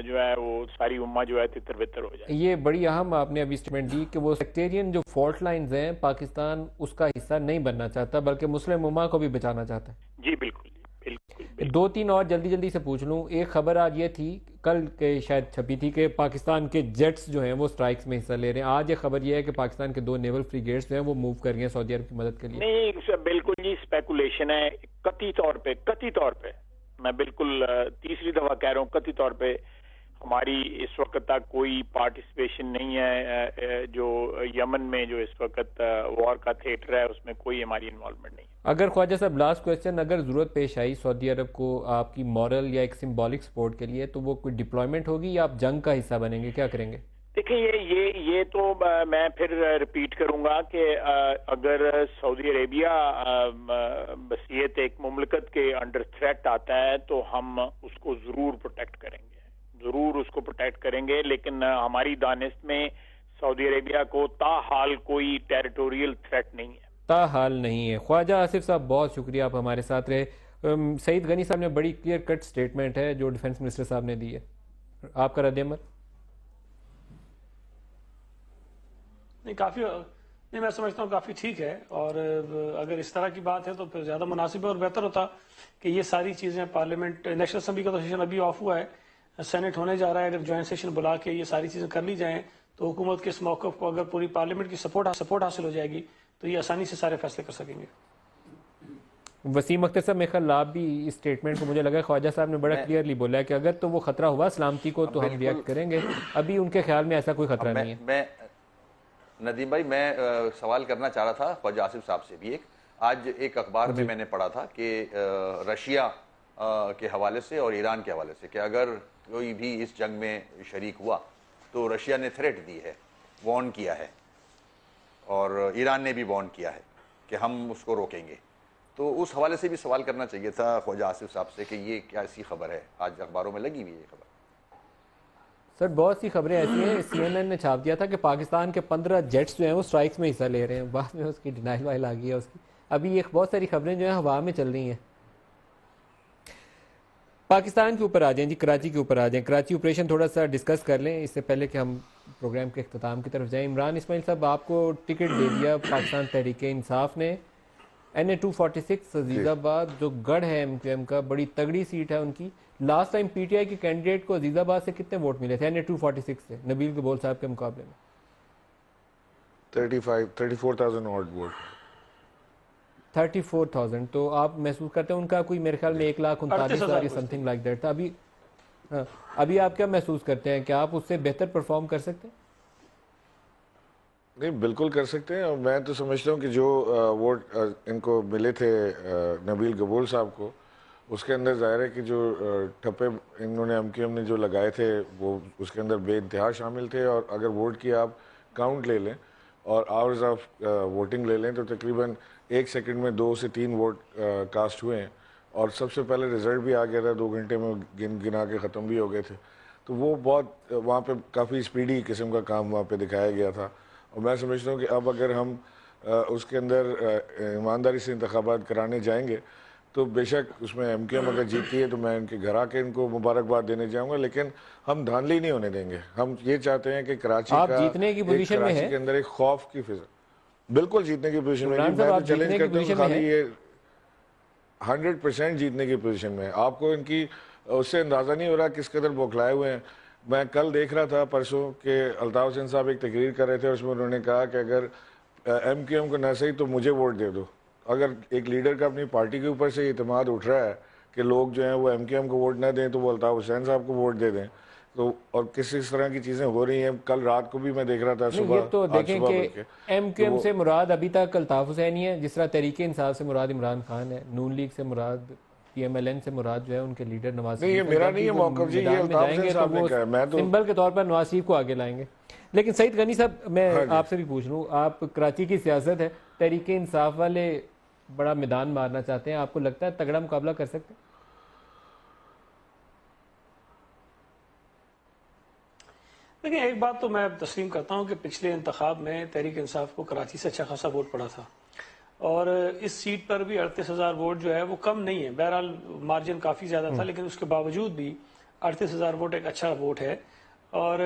جو ہے وہ ساری امہ جو ہے تتر بتر ہو جائے۔ یہ بڑی اہم آپ نے ابھی اسٹیٹمنٹ دی کہ وہ سیکٹیرین جو فالٹ لائنز ہیں پاکستان اس کا حصہ نہیں بننا چاہتا بلکہ مسلم امہ کو بھی بچانا چاہتا ہے۔ جی بالکل بالکل۔ دو تین اور جلدی سے پوچھ لوں۔ ایک خبر آج یہ تھی، کل کے شاید چھپی تھی، کہ پاکستان کے جیٹس جو ہیں وہ سٹرائکس میں حصہ لے رہے ہیں۔ آج ایک خبر یہ ہے کہ پاکستان کے 2 نیول فریگیٹس جو ہیں وہ موو کر گئے ہیں سعودی عرب کی مدد کے لیے۔ نہیں بالکل جی، اسپیکولیشن ہے، قطعی طور پہ میں بالکل تیسری دفعہ کہہ رہا ہوں، قطعی طور پہ ہماری اس وقت تک کوئی پارٹیسپیشن نہیں ہے۔ جو یمن میں جو اس وقت وار کا تھیٹر ہے اس میں کوئی ہماری انوالومنٹ نہیں ہے۔ اگر خواجہ صاحب لاسٹ کویسچن، اگر ضرورت پیش آئی سعودی عرب کو آپ کی مورل یا ایک سمبولک سپورٹ کے لیے، تو وہ کوئی ڈپلائمنٹ ہوگی یا آپ جنگ کا حصہ بنیں گے، کیا کریں گے؟ دیکھیں یہ تو میں پھر ریپیٹ کروں گا کہ اگر سعودی عربیہ بصیت ایک مملکت کے انڈر تھریٹ آتا ہے تو ہم اس کو ضرور پروٹیکٹ کریں گے، لیکن ہماری دانست میں سعودی عربیہ کو تاحال کوئی ٹیریٹوریل تھریٹ نہیں ہے، تاحال نہیں ہے۔ خواجہ آصف صاحب بہت شکریہ، آپ ہمارے ساتھ رہے۔ سعید غنی صاحب نے بڑی کلیئر کٹ سٹیٹمنٹ ہے جو ڈیفنس منسٹر صاحب نے دی ہے، آپ کا رد عمل؟ نہیں میں سمجھتا ہوں کافی ٹھیک ہے، اور اگر اس طرح کی بات ہے تو پھر زیادہ مناسب ہے اور بہتر ہوتا کہ یہ ساری چیزیں پارلیمنٹ، نیشنل اسمبلی کا تو سیشن ابھی آف ہوا ہے، سینٹ ہونے جا رہا ہے، اگر جوائنٹ سیشن بلا کے یہ ساری چیزیں کر لی جائیں تو حکومت کے اس موقف کو اگر پوری پارلیمنٹ کی سپورٹ حاصل ہو جائے گی تو یہ آسانی سے سارے فیصلے کر سکیں گے۔ وسیم اختر صاحب، میرے خیال آپ بھی اس سٹیٹمنٹ کو، مجھے لگا خواجہ صاحب نے بڑا کلیئرلی بولا ہے کہ اگر تو وہ خطرہ ہوا سلامتی کو تو ہم ریئیکٹ کریں گے، ابھی ان کے خیال میں ایسا کوئی خطرہ نہیں ہے۔ ندیم بھائی، میں سوال کرنا چاہ رہا تھا خواجہ آصف صاحب سے بھی۔ آج ایک اخبار میں میں نے پڑھا تھا کہ رشیا کے حوالے سے اور ایران کے حوالے سے کہ اگر کوئی بھی اس جنگ میں شریک ہوا تو رشیا نے تھریٹ دی ہے، وارن کیا ہے، اور ایران نے بھی وارن کیا ہے کہ ہم اس کو روکیں گے۔ تو اس حوالے سے بھی سوال کرنا چاہیے تھا خواجہ آصف صاحب سے کہ یہ کیا ایسی خبر ہے، آج اخباروں میں لگی ہوئی ہے یہ خبر؟ سر بہت سی خبریں ایسی ہیں، سی این این نے چھاپ دیا تھا کہ پاکستان کے 15 جیٹس جو ہیں وہ سٹرائکس میں حصہ لے رہے ہیں، بعد میں اس کی ڈینائل وائل آ گئی ہے اس کی۔ ابھی یہ بہت ساری خبریں جو ہیں ہوا میں چل رہی ہیں۔ پاکستان کے اوپر آ جائیں جی، کراچی کے اوپر آ جائیں۔ کراچی آپریشن تھوڑا سا ڈسکس کر لیں اس سے پہلے کہ ہم پروگرام کے اختتام کی طرف جائیں۔ عمران اسماعیل صاحب، آپ کو ٹکٹ دے دیا پاکستان تحریک انصاف نے، NA-246 عزیز آباد جو گڑھ ہے MQM کا، بڑی تگڑی سیٹ ہے ان کی۔ Last time P T I کے کینڈیڈیٹ کو عزیز آباد سے کتنے ووٹ ملے تھے NA-246 سے نبیل قبول صاحب کے مقابلے میں؟ 34,000 ووٹ۔ 34,000۔ تو آپ محسوس کرتے ہیں ان کا کوئی میرے خیال میں 1,39,000 سم تھنگ لائک دیٹ تھا۔ ابھی آپ کیا محسوس کرتے ہیں کہ آپ اس سے بہتر پرفارم کر سکتے ہیں؟ نہیں، بالکل کر سکتے ہیں، اور میں تو سمجھتا ہوں کہ جو ووٹ ان کو ملے تھے نبیل قبول صاحب کو، اس کے اندر ظاہر ہے کہ جو ٹھپے انہوں نے MQM نے جو لگائے تھے وہ اس کے اندر بے انتہا شامل تھے، اور اگر ووٹ کی آپ کاؤنٹ لے لیں اور آورز آف ووٹنگ لے لیں تو تقریباً 1 سیکنڈ میں 2 سے 3 ووٹ کاسٹ ہوئے ہیں، اور سب سے پہلے رزلٹ بھی آ گیا تھا، 2 گھنٹے میں گنا کے ختم بھی ہو گئے تھے۔ تو وہ بہت وہاں پہ کافی اسپیڈی قسم کا کام وہاں پہ دکھایا گیا تھا، اور میں سمجھتا ہوں کہ اب اگر ہم اس کے اندر ایمانداری سے انتخابات کرانے جائیں گے تو بے شک اس میں MQM اگر جیتی ہے تو میں ان کے گھر آ کے ان کو مبارکباد دینے جاؤں گا، لیکن ہم دھاندلی نہیں ہونے دیں گے۔ ہم یہ چاہتے ہیں کہ کراچی کا جیتنے کی پوزیشن میں کراچی کے اندر ایک خوف کی فضا، بالکل جیتنے کی پوزیشن میں، میں تو چیلنج کرتا ہوں خالی یہ 100% جیتنے کی پوزیشن میں. آپ کو ان کی اس سے اندازہ نہیں ہو رہا کس قدر بوکھلائے ہوئے ہیں. میں کل دیکھ رہا تھا پرسوں کہ الطاف حسین صاحب ایک تقریر کر رہے تھے, اس میں انہوں نے کہا کہ اگر ایم کیو ایم کو نہ صحیح تو مجھے ووٹ دے دو. اگر ایک لیڈر کا اپنی پارٹی کے اوپر سے اعتماد اٹھ رہا ہے کہ لوگ جو ہیں وہ ایم کیو ایم کو ووٹ نہ دیں تو وہ الطاف حسین صاحب کو ووٹ دے دیں, تو اور کس طرح کی چیزیں ہو رہی ہیں. کل رات کو بھی میں دیکھ رہا تھا صبح, یہ تو دیکھیں کہ ایم کیو ایم سے مراد ابھی تک الطاف حسین ہی ہے, جس طرح تحریک انصاف سے مراد عمران خان ہے, نون لیگ سے مراد پی ایم ایل این سے مراد جو ہے ان کے لیڈر نواز شریف. نہیں یہ میرا نہیں ہے موقف جی, یہ الطاف حسین صاحب نے کہا, میں تو سمبل کے طور پر نواز شریف کو آگے لائیں گے. لیکن سعید غنی صاحب میں آپ سے بھی پوچھ لوں, آپ کراچی کی سیاست ہے, تحریک انصاف والے بڑا میدان مارنا چاہتے ہیں, آپ کو لگتا ہے تگڑا مقابلہ کر سکتے ہیں؟ لیکن ایک بات تو میں تسلیم کرتا ہوں کہ پچھلے انتخاب میں تحریک انصاف کو کراچی سے اچھا خاصا ووٹ پڑا تھا, اور اس سیٹ پر بھی 38,000 ووٹ جو ہے وہ کم نہیں ہے. بہرحال مارجن کافی زیادہ تھا, لیکن اس کے باوجود بھی 38,000 ووٹ ایک اچھا ووٹ ہے. اور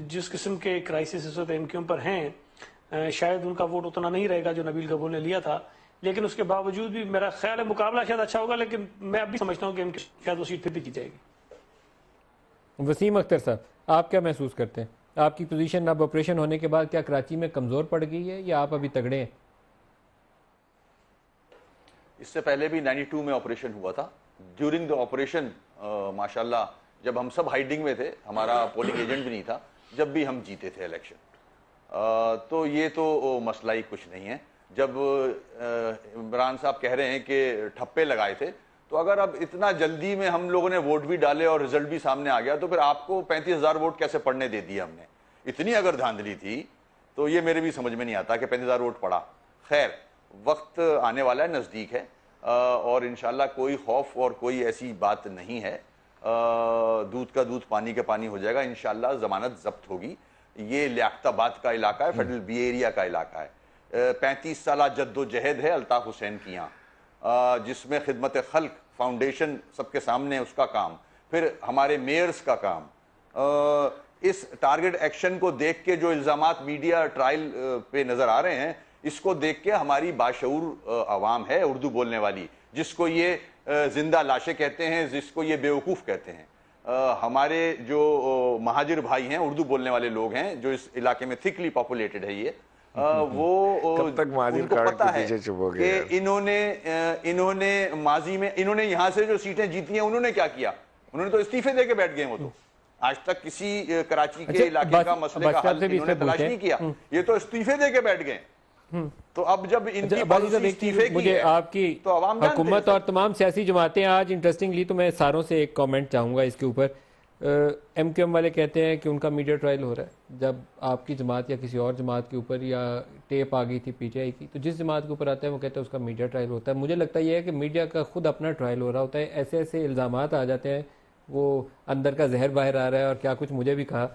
جس قسم کے کرائسس اس وقت ایم کیو ایم پر ہیں, شاید ان کا ووٹ اتنا نہیں رہے گا جو نبیل گبور نے لیا تھا, لیکن اس کے باوجود بھی میرا خیال ہے مقابلہ شاید اچھا ہوگا. لیکن میں اب بھی سمجھتا ہوں کہ شاید وہ سیٹ پھر بھی کی جائے گی. وسیم اختر صاحب, آپ کیا محسوس کرتے ہیں؟ آپ کی پوزیشن اب آپریشن ہونے کے بعد کیا کراچی میں کمزور پڑ گئی ہے یا آپ ابھی تگڑے ہیں؟ اس سے پہلے بھی 92 میں آپریشن ہوا تھا. ڈیورنگ دا آپریشن ماشاءاللہ جب ہم سب ہائیڈنگ میں تھے, ہمارا پولنگ ایجنٹ بھی نہیں تھا, جب بھی ہم جیتے تھے الیکشن. تو یہ تو مسئلہ ہی کچھ نہیں ہے. جب عمران صاحب کہہ رہے ہیں کہ ٹھپے لگائے تھے, تو اگر اب اتنا جلدی میں ہم لوگوں نے ووٹ بھی ڈالے اور رزلٹ بھی سامنے آ گیا, تو پھر آپ کو 35,000 ووٹ کیسے پڑنے دے دیا ہم نے؟ اتنی اگر دھاندلی تھی تو یہ میرے بھی سمجھ میں نہیں آتا کہ 35,000 ووٹ پڑا. خیر, وقت آنے والا ہے, نزدیک ہے, اور انشاءاللہ کوئی خوف اور کوئی ایسی بات نہیں ہے. دودھ کا دودھ پانی کا پانی ہو جائے گا انشاءاللہ. ضمانت ضبط ہوگی. یہ لیاقت آباد کا علاقہ ہے, فیڈرل بی ایریا کا علاقہ ہے. 35 سالہ جد و جہد ہے الطاف حسین کی یہاں, جس میں خدمت خلق فاؤنڈیشن سب کے سامنے اس کا کام, پھر ہمارے میئرز کا کام. اس ٹارگٹ ایکشن کو دیکھ کے جو الزامات میڈیا ٹرائل پہ نظر آ رہے ہیں, اس کو دیکھ کے ہماری باشعور عوام ہے اردو بولنے والی, جس کو یہ زندہ لاشیں کہتے ہیں, جس کو یہ بیوقوف کہتے ہیں. ہمارے جو مہاجر بھائی ہیں, اردو بولنے والے لوگ ہیں, جو اس علاقے میں تھکلی پاپولیٹڈ ہے, یہ وہ ان کو پتا ہے کہ انہوں نے ماضی میں انہوں نے یہاں سے جو سیٹیں جیتی ہیں, انہوں نے کیا کیا؟ انہوں نے تو استعفے دے کے بیٹھ گئے. وہ تو آج تک کسی کراچی کے علاقے کا مسئلے کا حل انہوں نے تلاش نہیں کیا, یہ تو استعفے دے کے بیٹھ گئے. تو اب جب ان کی استعفے کی ہے, آپ کی حکومت اور تمام سیاسی جماعتیں آج انٹرسٹنگلی, تو میں ساروں سے ایک کامنٹ چاہوں گا اس کے اوپر. ایم کیو ایم والے کہتے ہیں کہ ان کا میڈیا ٹرائل ہو رہا ہے. جب آپ کی جماعت یا کسی اور جماعت کے اوپر یا ٹیپ آ گئی تھی پی ٹی آئی کی, تو جس جماعت کے اوپر آتا ہے وہ کہتے ہیں اس کا میڈیا ٹرائل ہوتا ہے. مجھے لگتا یہ ہے کہ میڈیا کا خود اپنا ٹرائل ہو رہا ہوتا ہے. ایسے ایسے الزامات آ جاتے ہیں, وہ اندر کا زہر باہر آ رہا ہے. اور کیا کچھ مجھے بھی کہا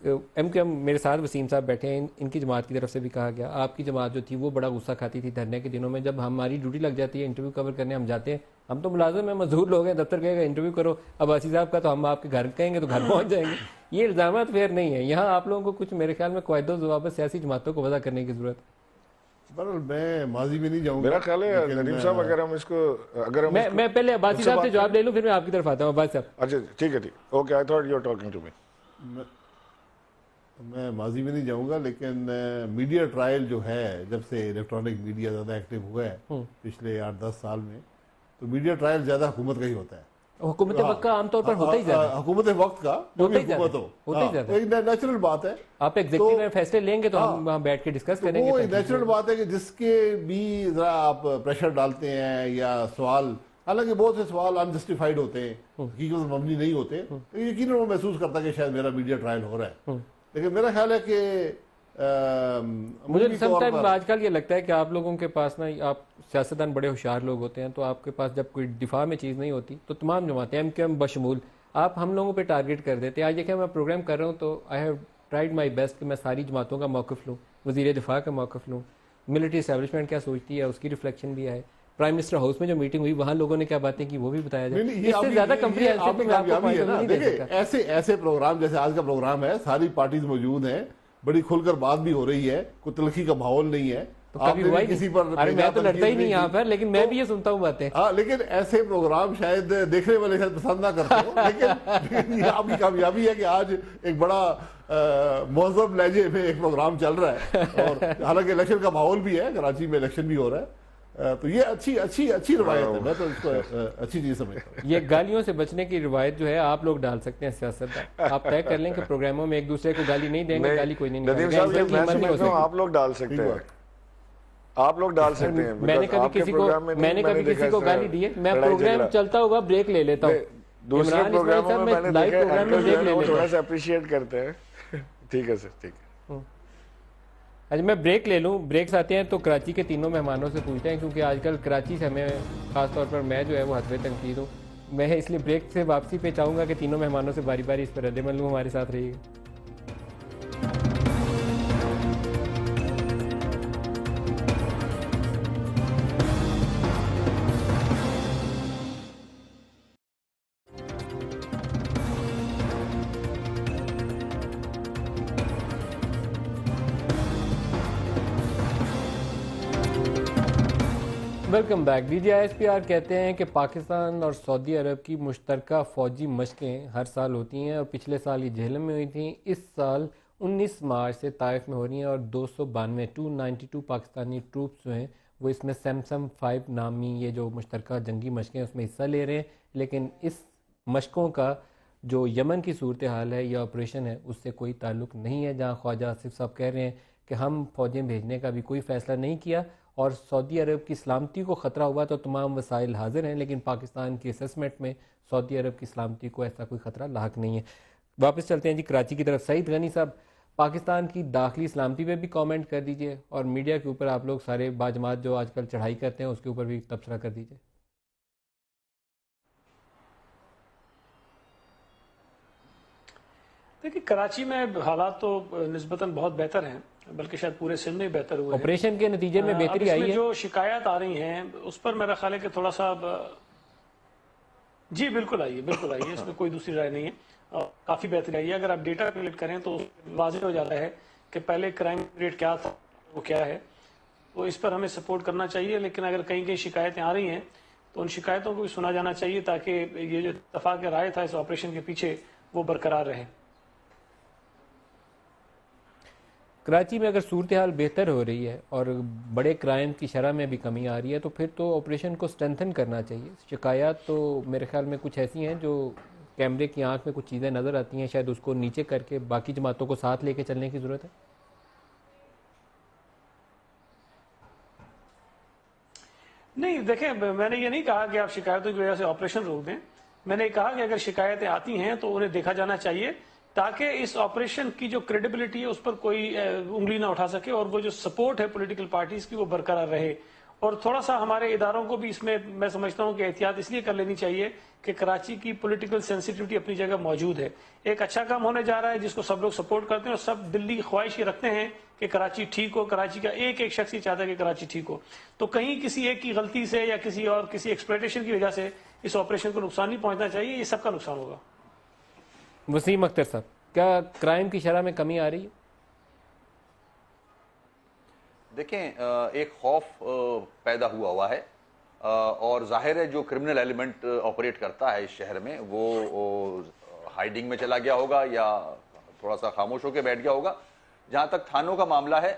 ایم کیو ایم, میرے ساتھ وسیم صاحب بیٹھے ہیں, ان کی جماعت کی طرف سے بھی کہا گیا, آپ کی جماعت جو تھی وہ بڑا غصہ کھاتی تھی دھرنے کے دنوں میں. جب ہماری ڈیوٹی لگ جاتی ہے انٹرویو کور کرنے, ہم جاتے ہیں, ہم تو ملازم ہیں, مزدور لوگ ہیں, دفتر کہے گا انٹرویو کرو عباسی صاحب کا, تو ہم آپ کے گھر کہیں گے تو گھر پہنچ جائیں گے. یہ الزامات فیئر نہیں ہے. یہاں آپ لوگوں کو کچھ میرے خیال میں قواعد و ضوابط سیاسی جماعتوں کو وضع کرنے کی ضرورت ہے. میں ماضی میں نہیں جاؤں گا. میرا خیال ہے ندیم صاحب, اگر ہم اس کو میں پہلے عباسی صاحب سے جواب لے لوں, پھر میں آپ کی طرف آتا ہوں. عباسی صاحب اچھا ٹھیک ہے, ٹھیک, okay, I thought you are talking to me. میں ماضی میں نہیں جاؤں گا, لیکن میڈیا ٹرائل جو ہے, جب سے الیکٹرانک میڈیا زیادہ ایکٹیو ہوا ہے پچھلے 8-10 سال میں, تو میڈیا ٹرائل زیادہ حکومت کا ہی ہوتا ہے. حکومت وقت کا عام طور پر ہوتا ہی زیادہ, حکومت وقت کا حکومت ہو, ایک نیچرل بات ہے. آپ ایگزیکٹو میں فیصلے لیں گے تو ہم وہاں بیٹھ کے ڈسکس کریں گے. وہ نیچرل بات ہے کہ جس کے بھی ذرا آپ پریشر ڈالتے ہیں یا سوال, حالانکہ بہت سے سوال انجسٹیفائڈ ہوتے ہیں, حقیقت مبنی نہیں ہوتے, تو یقیناً وہ محسوس کرتا کہ شاید میرا میڈیا ٹرائل ہو رہا ہے. لیکن میرا خیال ہے کہ مجھے سم ٹائم آج کل یہ لگتا ہے کہ آپ لوگوں کے پاس نا, آپ سیاستدان بڑے ہوشیار لوگ ہوتے ہیں, تو آپ کے پاس جب کوئی دفاع میں چیز نہیں ہوتی تو تمام جماعتیں ایم کیو ایم بشمول آپ ہم لوگوں پہ ٹارگٹ کر دیتے ہیں. آج دیکھیں میں پروگرام کر رہا ہوں تو I have tried my best کہ میں ساری جماعتوں کا موقف لوں, وزیر دفاع کا موقف لوں, ملٹری اسٹیبلشمنٹ کیا سوچتی ہے اس کی ریفلیکشن بھی ہے, پرائم منسٹر ہاؤس میں جو میٹنگ ہوئی وہاں لوگوں نے کیا باتیں کی وہ بھی بتایا جائے. اس سے زیادہ ایسے پروگرام جیسے آج کا پروگرام ہے, ساری پارٹیز موجود ہیں, بڑی کھل کر بات بھی ہو رہی ہے, کوئی تلخی کا ماحول نہیں ہے, کبھی ہوا ہی کسی پر ارے میں تو لڑتا ہی نہیں یہاں پر، لیکن میں بھی یہ سنتا ہوں باتیں. ہاں لیکن ایسے پروگرام شاید دیکھنے والے شاید پسند نہ کرتے ہو، لیکن یہ آپ کی کامیابی ہے کہ آج ایک بڑا مہذب لہجے میں ایک پروگرام چل رہا ہے، اور حالانکہ الیکشن کا ماحول بھی ہے، کراچی میں الیکشن بھی ہو رہا ہے، تو یہ اچھی روایت ہے، میں تو اس کو اچھی چیز سمجھتا ہوں. یہ گالیوں سے بچنے کی روایت جو ہے آپ لوگ ڈال سکتے ہیں سیاست، آپ طے کر لیں کہ پروگراموں میں ایک دوسرے کو گالی نہیں دیں گے، گالی کوئی نہیں ندیم صاحب یہ میں سمجھتا ہوں آپ لوگ ڈال سکتے ہیں، آپ لوگ ڈال سکتے ہیں. میں نے کبھی کسی کو گالی دی ہے؟ میں پروگرام چلتا ہوگا بریک لے لیتا ہوں، دوسرے پروگراموں میں میں نے دیکھا تھوڑا سا اپریشیٹ کرتے ہیں. ٹھیک ہے سر، ٹھیک ہے. اچھا میں بریک لے لوں. بریکس آتے ہیں تو کراچی کے تینوں مہمانوں سے پوچھتے ہیں، کیونکہ آج کل کراچی سے ہمیں خاص طور پر میں جو ہے وہ حسب تنقید ہوں. میں اس لیے بریک سے واپسی پہ چاہوں گا کہ تینوں مہمانوں سے باری باری اس پر رد عمل لوں. ہمارے ساتھ رہیے گا. Welcome back. DGISPR کہتے ہیں کہ پاکستان اور سعودی عرب کی مشترکہ فوجی مشقیں ہر سال ہوتی ہیں، اور پچھلے سال یہ جہلم میں ہوئی تھیں. اس سال 19 مارچ سے طائف میں ہو رہی ہیں، اور 292 پاکستانی ٹروپس جو ہیں وہ اس میں سیمسم 5 نامی یہ جو مشترکہ جنگی مشقیں اس میں حصہ لے رہے ہیں. لیکن اس مشقوں کا جو یمن کی صورتحال ہے یا آپریشن ہے اس سے کوئی تعلق نہیں ہے، جہاں خواجہ آصف صاحب کہہ رہے ہیں کہ ہم فوجیں بھیجنے کا بھی کوئی فیصلہ نہیں کیا، اور سعودی عرب کی سلامتی کو خطرہ ہوا تو تمام وسائل حاضر ہیں، لیکن پاکستان کی اسسمنٹ میں سعودی عرب کی سلامتی کو ایسا کوئی خطرہ لاحق نہیں ہے. واپس چلتے ہیں جی کراچی کی طرف. سعید غنی صاحب، پاکستان کی داخلی سلامتی پہ بھی کامنٹ کر دیجئے، اور میڈیا کے اوپر آپ لوگ سارے باجماعت جو آج کل چڑھائی کرتے ہیں اس کے اوپر بھی تبصرہ کر دیجئے. دیکھیں کراچی میں حالات تو نسبتاً بہت بہتر ہیں، بلکہ شاید پورے سندھ میں بہتر ہوئے ہیں. آپریشن کے نتیجے میں بہتری آئی ہے. جو شکایات آ رہی ہیں اس پر میرا خیال ہے کہ تھوڑا سا جی بالکل آئی ہے، اس میں کوئی دوسری رائے نہیں ہے، کافی بہتری آئی ہے. اگر آپ ڈیٹا کلیکٹ کریں تو واضح ہو جاتا ہے کہ پہلے کرائم ریٹ کیا تھا وہ کیا ہے، تو اس پر ہمیں سپورٹ کرنا چاہیے. لیکن اگر کہیں شکایتیں آ رہی ہیں تو ان شکایتوں کو بھی سنا جانا چاہیے، تاکہ یہ جو اتفاق رائے تھا اس آپریشن کے پیچھے وہ برقرار رہے. کراچی میں اگر صورتحال بہتر ہو رہی ہے اور بڑے کرائم کی شرح میں بھی کمی آ رہی ہے تو پھر تو آپریشن کو اسٹرینتھن کرنا چاہیے. شکایات تو میرے خیال میں کچھ ایسی ہیں جو کیمرے کی آنکھ میں کچھ چیزیں نظر آتی ہیں، شاید اس کو نیچے کر کے باقی جماعتوں کو ساتھ لے کے چلنے کی ضرورت ہے. نہیں دیکھیں، میں نے یہ نہیں کہا کہ آپ شکایتوں کی وجہ سے آپریشن روک دیں. میں نے کہا کہ اگر شکایتیں آتی ہیں تو انہیں دیکھا جانا چاہیے، تاکہ اس آپریشن کی جو کریڈیبلٹی ہے اس پر کوئی انگلی نہ اٹھا سکے، اور وہ جو سپورٹ ہے پولیٹیکل پارٹیز کی وہ برقرار رہے. اور تھوڑا سا ہمارے اداروں کو بھی اس میں میں سمجھتا ہوں کہ احتیاط اس لیے کر لینی چاہیے کہ کراچی کی پولیٹیکل سینسیٹیوٹی اپنی جگہ موجود ہے. ایک اچھا کام ہونے جا رہا ہے جس کو سب لوگ سپورٹ کرتے ہیں، اور سب دلی خواہش یہ رکھتے ہیں کہ کراچی ٹھیک ہو. کراچی کا ایک شخص ہی چاہتا ہے کہ کراچی ٹھیک ہو. تو کہیں کسی ایک کی غلطی سے یا کسی ایکسپلائٹیشن کی وجہ سے اس آپریشن کو نقصان نہیں پہنچنا چاہیے، یہ سب کا نقصان ہوگا. وسیم اختر صاحب، کیا کرائم کی شرح میں کمی آ رہی ہے؟ دیکھیں، ایک خوف پیدا ہوا ہے، اور ظاہر ہے جو کرمنل ایلیمنٹ آپریٹ کرتا ہے اس شہر میں وہ ہائیڈنگ میں چلا گیا ہوگا یا تھوڑا سا خاموش ہو کے بیٹھ گیا ہوگا. جہاں تک تھانوں کا معاملہ ہے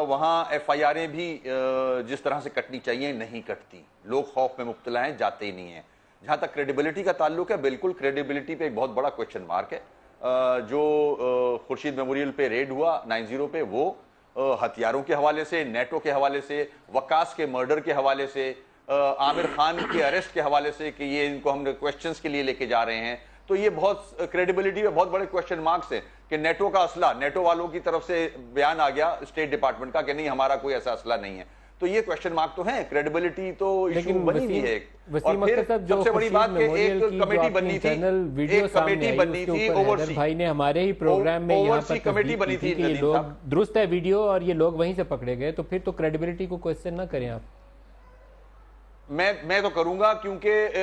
وہاں FIRیں بھی جس طرح سے کٹنی چاہیے نہیں کٹتی. لوگ خوف میں مبتلا ہیں، جاتے ہی نہیں ہیں. جہاں تک کریڈیبلٹی کا تعلق ہے، بالکل کریڈیبلٹی پہ ایک بہت بڑا کویشچن مارک ہے. جو خورشید میموریل پہ ریڈ ہوا 90 پہ، وہ ہتھیاروں کے حوالے سے، نیٹو کے حوالے سے، وقاص کے مرڈر کے حوالے سے، عامر خان کے اریسٹ کے حوالے سے کہ یہ ان کو ہم کویسچنز کے لیے لے کے جا رہے ہیں، تو یہ بہت کریڈیبلٹی پہ بہت بڑے کویسچن مارکس ہیں کہ نیٹو کا اسلحہ، نیٹو والوں کی طرف سے بیان آ گیا اسٹیٹ ڈپارٹمنٹ کا کہ نہیں ہمارا کوئی ایسا اسلحہ نہیں ہے. تو یہ کویسچن مارک تو ہیں، کریڈیبلٹی تو ایشو بنی ہوئی ہے. اور پھر سب سے بڑی بات کہ ایک کمیٹی بننی تھی، ایک کمیٹی بننی تھی اوورسی بھائی نے ہمارے ہی پروگرام میں یہاں پر کمیٹی بنی تھی. یہ لوگ درست ہے ویڈیو، اور یہ لوگ وہیں سے پکڑے گئے، تو پھر تو کریڈیبلٹی کو کویسچن نہ کریں آپ. میں تو کروں گا، کیونکہ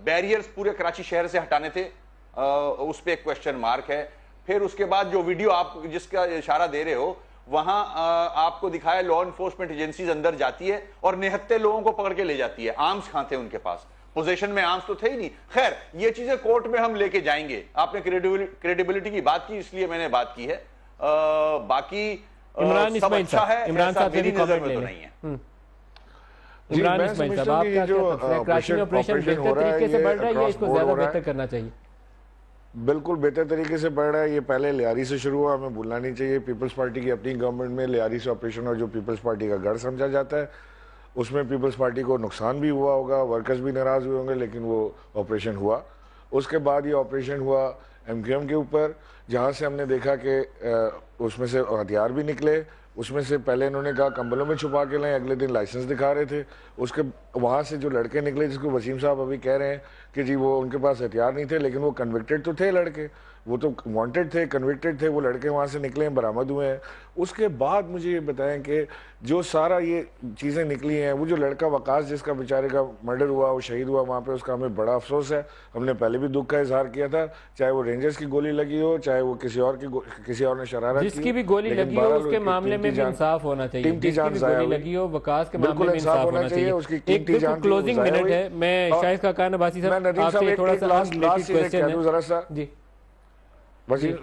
بیریئرز پورے کراچی شہر سے ہٹانے تھے، اس پہ ایک کویسچن مارک ہے. پھر اس کے بعد جو ویڈیو آپ جس کا اشارہ دے رہے ہو وہاں آپ کو دکھایا لا انفورسمنٹ ایجنسیز اندر جاتی ہے اور نہتے لوگوں کو پکڑ کے لے جاتی ہے. آرمز کہاں تھے ان کے پاس؟ پوزیشن میں آرمز تو تھے ہی نہیں. خیر یہ چیزیں کورٹ میں ہم لے کے جائیں گے. آپ نے کریڈیبلٹی کی بات کی اس لیے میں نے بات کی ہے. باقی سب اچھا ہے ایسا میری نظر میں تو نہیں ہے. عمران اسماعیل صاحب آپ کیا کہتے ہیں کراچی میں آپریشن بہتر طریقے سے بڑھ رہا ہے یا اس کو زیادہ بہتر کرنا چاہیے؟ بالکل بہتر طریقے سے بڑھ رہا ہے. یہ پہلے لیاری سے شروع ہوا, ہمیں بھولنا نہیں چاہیے. پیپلز پارٹی کی اپنی گورنمنٹ میں لیاری سے آپریشن اور جو پیپلز پارٹی کا گڑھ سمجھا جاتا ہے اس میں پیپلز پارٹی کو نقصان بھی ہوا ہوگا, ورکرز بھی ناراض ہوئے ہوں گے, لیکن وہ آپریشن ہوا. اس کے بعد یہ آپریشن ہوا ایم کیو ایم کے اوپر, جہاں سے ہم نے دیکھا کہ اس میں سے ہتھیار بھی نکلے. اس میں سے پہلے انہوں نے کہا کمبلوں میں چھپا کے لیں, اگلے دن لائسنس دکھا رہے تھے. اس کے وہاں سے جو لڑکے نکلے جس کو وسیم صاحب ابھی کہہ رہے ہیں کہ جی وہ ان کے پاس ہتھیار نہیں تھے لیکن وہ کنوکٹڈ تو تھے لڑکے, وہ تو وانٹڈ تھے, کنوکٹڈ تھے, وہ لڑکے وہاں سے نکلے ہیں, برآمد ہوئے ہیں. اس کے بعد مجھے یہ بتائیں کہ جو سارا یہ چیزیں نکلی ہیں, وہ جو لڑکا وقاص جس کا بیچارے کا مرڈر ہوا, وہ شہید ہوا وہاں پہ, اس کا ہمیں بڑا افسوس ہے. ہم نے پہلے بھی دکھ کا اظہار کیا تھا, چاہے وہ رینجرز کی گولی لگی ہو, چاہے وہ کسی اور نے شرارت کی, جس کی بھی گولی لگی ہو اس کے معاملے میں بھی انصاف ہونا چاہیے. جس کی بھی گولی لگی ہو وقاص کے معاملے میں انصاف ہونا چاہیے. ایک بالکل کلوزنگ منٹ ہے, میں شاہد خاقان عباسی صاحب آپ سے تھوڑا سا ریلیٹڈ کوسچن ہے. جی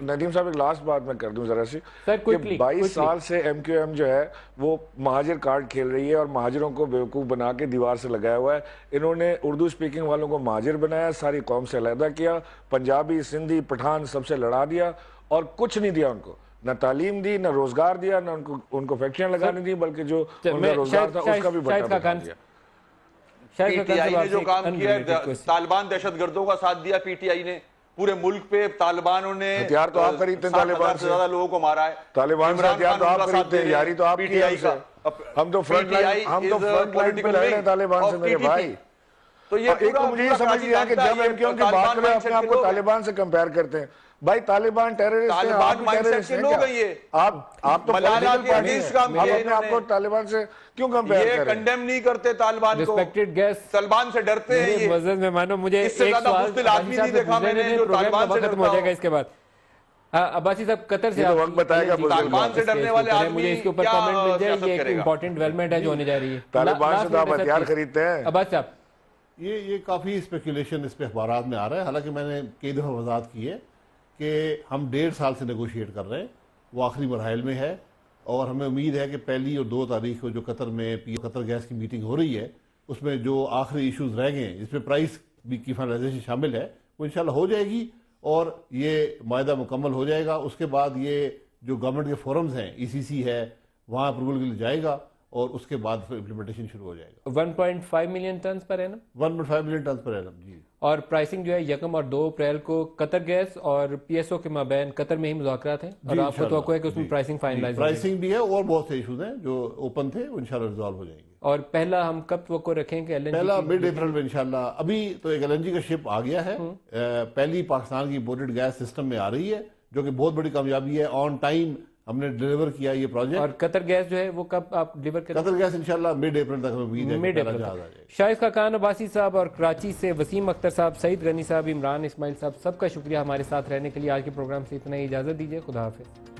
ندیم صاحب ایک لاسٹ بات میں کر دوں ذرا سی, کہ 22 سال سے ایم کیو ایم جو ہے وہ مہاجر کارڈ کھیل رہی ہے اور مہاجروں کو بیوقوف بنا کے دیوار سے لگایا ہوا ہے. انہوں نے اردو سپیکنگ والوں کو مہاجر بنایا, ساری قوم سے علیحدہ کیا, پنجابی, سندھی, پٹھان سب سے لڑا دیا اور کچھ نہیں دیا ان کو, نہ تعلیم دی, نہ روزگار دیا, نہ ان کو فیکٹریاں لگانے دی, بلکہ جو ان کا روزگار تھا اس کا بھی بٹا بٹا دیا. پی ٹی آئی نے جو کام کیا, طالبان دہشت گردوں کا ساتھ دیا, پی ٹی آئی نے پورے ملک پہ طالبانوں نے ہتھیار تو آپ خریدتے ہیں, طالبان سے زیادہ لوگوں کو مارا ہے. طالبان سے ہتھیار تو آپ خریدتے ہیں, یاری تو آپ کی ہے. ہم تو فرنٹ لائن پہ لڑ رہے ہیں طالبان سے میرے بھائی. تو ایک تو مجھے یہ سمجھ لیا کہ جب ایم کیو ایم کی بات کریں اپنے آپ کو طالبان سے کمپیئر کرتے ہیں. بھائی طالبان ٹیررسٹ ہیں, آپ بھی ٹیررسٹ ہیں کیا؟ آپ تو پولیٹیکل پارٹی ہیں, آپ اپنے آپ کو طالبان سے کیوں کمپیئر کر رہے ہیں؟ یہ کنڈیم نہیں کرتے طالبان کو, طالبان سے ڈرتے ہیں. معزز مہمانوں, مجھے اس سے زیادہ بزدل آدمی نہیں دیکھا میں نے جو طالبان سے ڈرتا ہو جائے گا. اس کے بعد عباسی صاحب قطر سے وقت بتائے گا, طالبان سے ڈرنے والے آدمی مجھے اس کے اوپر کامنٹ مل جائے, یہ ایک امپورٹنٹ ڈیولپمنٹ ہے جو ہونے جا رہی ہے. طالبان سے تو آپ ہتھیار خریدتے ہیں. عباسی صاحب یہ کافی اسپیکولیشن اس پہ اخبارات میں آ رہا ہے, حالانکہ میں نے کئی دفعہ وضاحت کی ہے کہ ہم 1.5 سال سے نیگوشیٹ کر رہے ہیں, وہ آخری مراحل میں ہے, اور ہمیں امید ہے کہ 1 اور 2 تاریخ کو جو قطر میں قطر گیس کی میٹنگ ہو رہی ہے اس میں جو آخری ایشوز رہ گئے ہیں جس میں پرائس کی فائنلائزیشن شامل ہے وہ انشاءاللہ ہو جائے گی اور یہ معاہدہ مکمل ہو جائے گا. اس کے بعد یہ جو گورنمنٹ کے فورمز ہیں, ای سی سی ہے, وہاں اپروول کے لیے جائے گا اور اس کے بعد پھر امپلیمنٹیشن شروع ہو جائے گا. 1.5 million tons per annum 1.5 million tons per annum. جی, اور پرائسنگ جو ہے 1 اور 2 اپریل کو قطر گیس اور پی ایس او کے مابین قطر میں ہی مذاکرات ہیں, اور آپ کو توقع ہے کہ اس میں پرائسنگ فائنلائز ہو جائے گی. پرائسنگ بھی ہے اور بہت سے ایشوز ہیں جو اوپن تھے, وہ انشاءاللہ ریزالو ہو جائیں گے. اور پہلا ہم کب توقع رکھیں کہ پہلا مڈ اپریل میں انشاءاللہ. ابھی تو ایک ایل این جی کا شپ آ گیا ہے, پہلی پاکستان کی امپورٹڈ گیس سسٹم میں آ رہی ہے, جو کہ بہت بڑی کامیابی ہے. آن ٹائم ہم نے ڈیلیور کیا یہ پروجیکٹ. اور قطر گیس جو ہے وہ کب آپ ڈیلیور کریں؟ قطر گیس انشاءاللہ مڈ اپریل تک ہمیں امید ہے کہ پہلا جہاز آ جائے. شاہد خاقان عباسی صاحب اور کراچی سے وسیم اختر صاحب, سعید غنی صاحب, عمران اسماعیل صاحب, سب کا شکریہ ہمارے ساتھ رہنے کے لیے. آج کے پروگرام سے اتنا ہی, اجازت دیجیے, خدا حافظ.